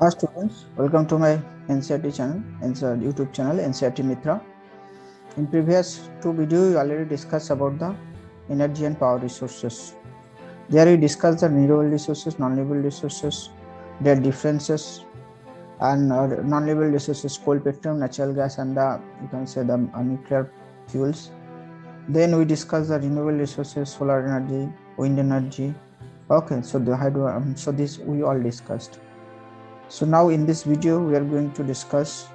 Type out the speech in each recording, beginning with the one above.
Hi students, welcome to my NCRT channel, YouTube channel NCRT Mitra. In previous two videos, we already discussed about the energy and power resources. There we discussed the renewable resources, non-renewable resources, their differences, and non-renewable resources, coal, petroleum, natural gas, and the you can say the nuclear fuels. Then we discussed the renewable resources, solar energy, wind energy. Okay, so the hydro. So this we all discussed. So now in this video, we are going to discuss,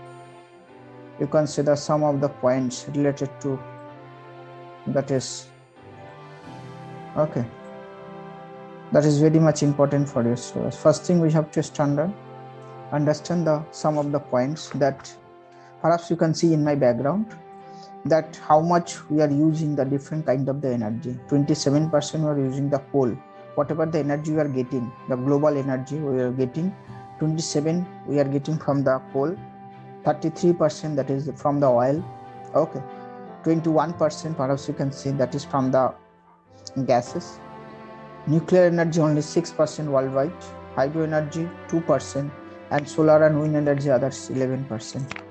you consider some of the points related to that is, okay, that is very much important for you. So first thing we have to understand some of the points that perhaps you can see in my background, that how much we are using the different kind of the energy. 27% we are using the coal. Whatever the energy we are getting, the global energy we are getting, 27 we are getting from the coal, 33% that is from the oil, okay, 21% perhaps you can see that is from the gases, nuclear energy only 6% worldwide, hydro energy 2%, and solar and wind energy others 11%.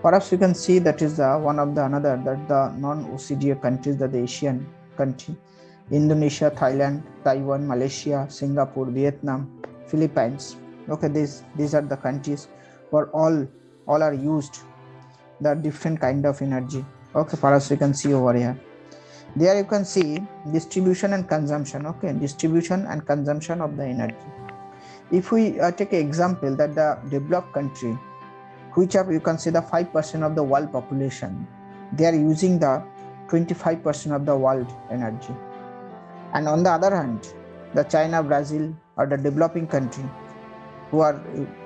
Perhaps you can see that is the one of the another that the non-OCDE countries, that the Asian country, Indonesia, Thailand, Taiwan, Malaysia, Singapore, Vietnam, Philippines. Okay, these are the countries where all are used the different kind of energy. Okay, perhaps you can see over here. There you can see distribution and consumption. Okay, distribution and consumption of the energy. If we take an example that the developed country, which are you can see the 5% of the world population, they are using the 25% of the world energy. And on the other hand, the China, Brazil, or the developing country, who are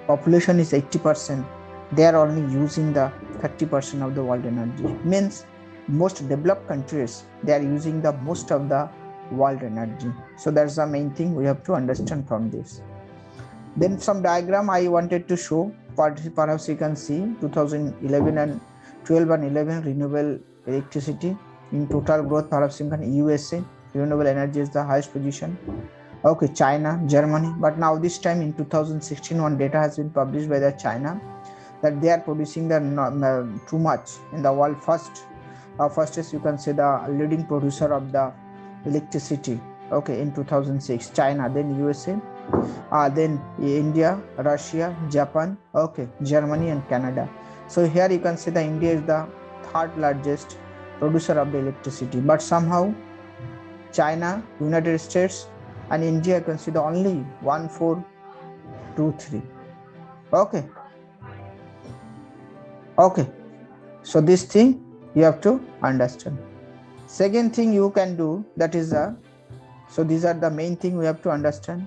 population is 80%, they are only using the 30% of the world energy. Means most developed countries, they are using the most of the world energy. So that's the main thing we have to understand from this. Then some diagram I wanted to show. Perhaps you can see 2011 and 12 and 11 renewable electricity in total growth. Perhaps you can USA renewable energy is the highest position. Okay, China, Germany, but now this time in 2016 one data has been published by the China that they are producing the too much in the world. First is you can say the leading producer of the electricity, okay, in 2006 China, then USA, then India, Russia, Japan, okay, Germany and Canada. So here you can see the India is the third largest producer of the electricity, but somehow China, United States and India you can see the only 1, 4, 2, 3. Okay, so this thing you have to understand. Second thing you can do, that is so these are the main thing we have to understand.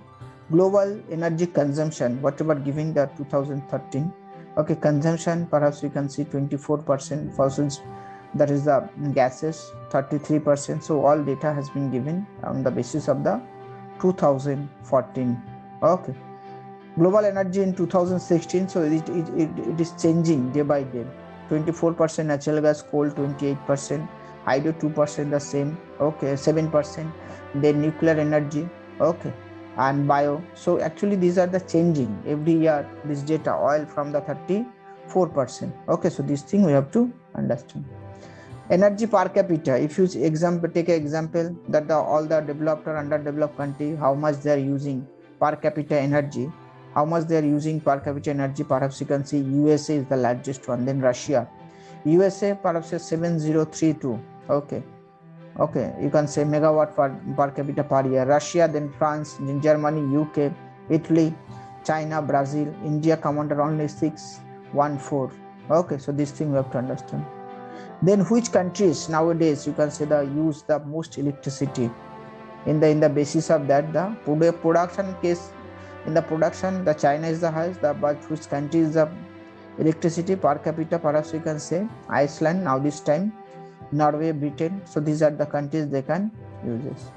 Global energy consumption, whatever giving the 2013, okay, consumption perhaps we can see 24% fossils, that is the gases 33%. So all data has been given on the basis of the 2014. Okay, global energy in 2016, so it is changing day by day. 24% natural gas, coal 28%, hydro 2% the same, okay, 7%, then nuclear energy, okay, and bio. So actually these are the changing every year, this data. Oil from the 34%. Okay, so this thing we have to understand. Energy per capita, if you take an example that all the developed or underdeveloped country, how much they are using per capita energy, how much they are using per capita energy. Perhaps you can see USA is the largest one, then Russia. USA perhaps is 7032, okay, you can say megawatt per capita per year. Russia, then France, then Germany, UK, Italy, China, Brazil, India come under only 614. Okay, so this thing we have to understand. Then which countries nowadays you can say use the most electricity? In the basis of that, the production case, in the production the China is the highest, but which country is the electricity per capita? Perhaps we can say Iceland now this time, Norway, Britain. So these are the countries they can use this.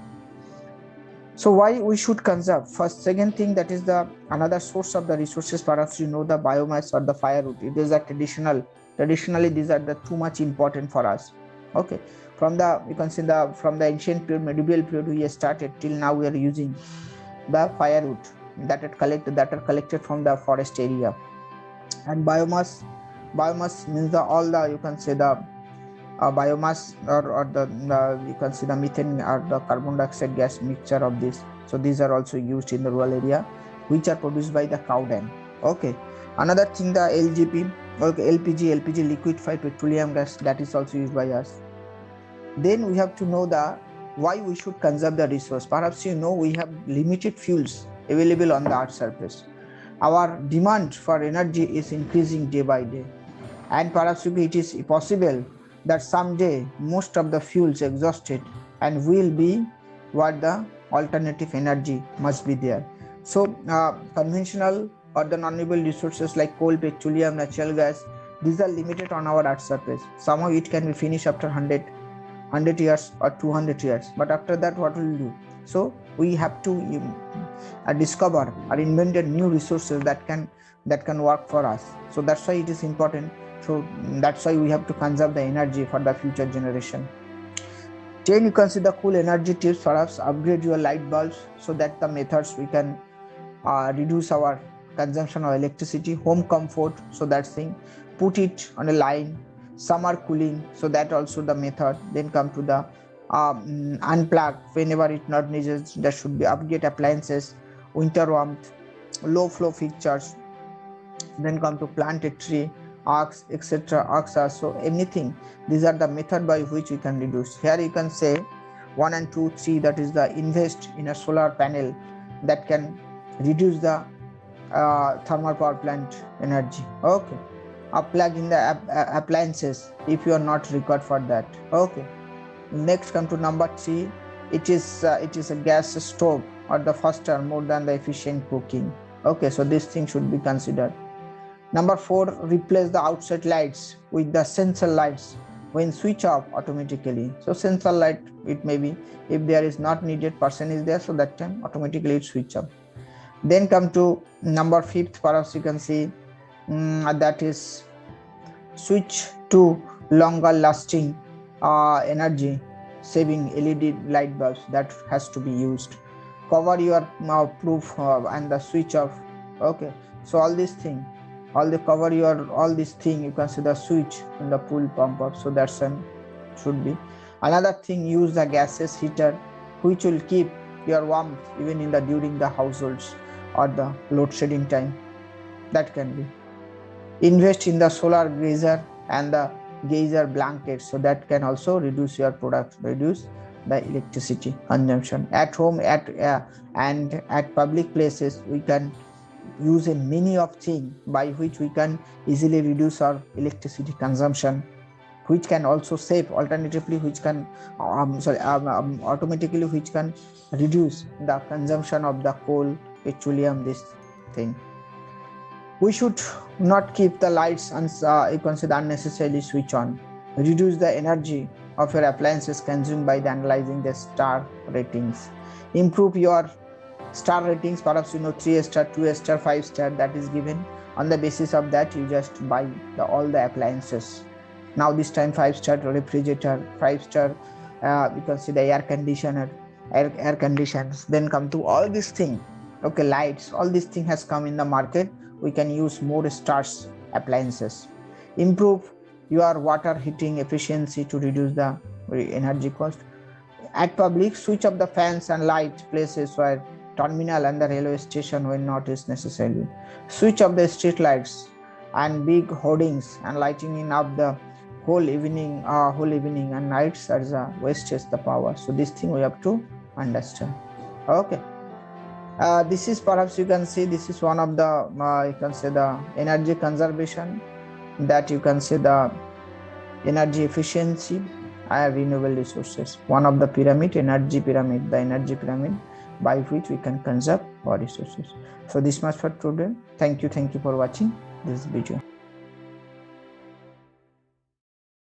So why we should conserve? First, second thing, that is the another source of the resources. Perhaps you know the biomass or the firewood. It is a traditionally these are the too much important for us. Okay, from the you can see from the ancient period, medieval period we started till now we are using the firewood. that are collected from the forest area. And biomass means all the, you can say, the biomass, or the you can see the methane or the carbon dioxide gas mixture of this. So these are also used in the rural area, which are produced by the cow dung. Okay, another thing, the LGP, okay, LPG liquefied petroleum gas, that is also used by us. Then we have to know the why we should conserve the resource. Perhaps we have limited fuels available on the earth's surface. Our demand for energy is increasing day by day, and perhaps it is possible that someday most of the fuels exhausted and will be what the alternative energy must be there. So conventional or the non-renewable resources like coal, petroleum, natural gas, these are limited on our earth's surface. Somehow it can be finished after 100 years or 200 years, but after that what will we do? So we have to discover or invent new resources that can work for us. So that's why it is important. So that's why we have to conserve the energy for the future generation. 10, you can see the cool energy tips. Perhaps upgrade your light bulbs, so that the methods we can reduce our consumption of electricity. Home comfort, so that thing, put it on a line. Summer cooling, so that also the method. Then come to the unplug whenever it not needed. There should be upgrade appliances. Winter warmth, low flow fixtures. Then come to plant a tree, arcs, etc. Arcs are so anything. These are the method by which we can reduce. Here you can say 1 and 2, 3, that is the invest in a solar panel that can reduce the thermal power plant energy. Okay, plug in the appliances if you are not required for that. Okay, next come to number 3. It is a gas stove or the faster more than the efficient cooking. Okay, so this thing should be considered. Number 4, replace the outside lights with the sensor lights when switch off automatically. So sensor light, it may be if there is not needed person is there, so that time automatically it switch off. Then come to number 5th, perhaps you can see that is switch to longer lasting energy saving LED light bulbs that has to be used. Cover your proof and the switch off. Okay, so all this thing, all this thing, you can see the switch in the pool pump up. So that's should be. Another thing, use the gases heater, which will keep your warmth even in the during the households or the load shedding time. That can be. Invest in the solar geyser and the geyser blanket, so that can also reduce your reduce the electricity consumption. At home, and at public places, we can use a many of things by which we can easily reduce our electricity consumption, which can also save alternatively, which can automatically, which can reduce the consumption of the coal, petroleum, this thing. We should not keep the lights you can say unnecessarily switch on. Reduce the energy of your appliances consumed by analyzing the star ratings. Improve your star ratings, perhaps 3 star, 2 star, 5 star, that is given. On the basis of that, you just buy all the appliances. Now this time 5 star refrigerator, 5 star you can see the air conditioner, air conditions. Then come to all this thing. Okay, lights, all this thing has come in the market. We can use more stars appliances. Improve your water heating efficiency to reduce the energy cost. At public, switch off the fans and light places where terminal and the railway station when not is necessary. Switch off the street lights and big hoardings and lighting up the whole evening and nights as a wastes the power. So this thing we have to understand. Okay. This is perhaps you can see this is one of the you can say the energy conservation, that you can say the energy efficiency and renewable resources. One of the pyramid, the energy pyramid by which we can conserve our resources. So this much for today. Thank you for watching this video.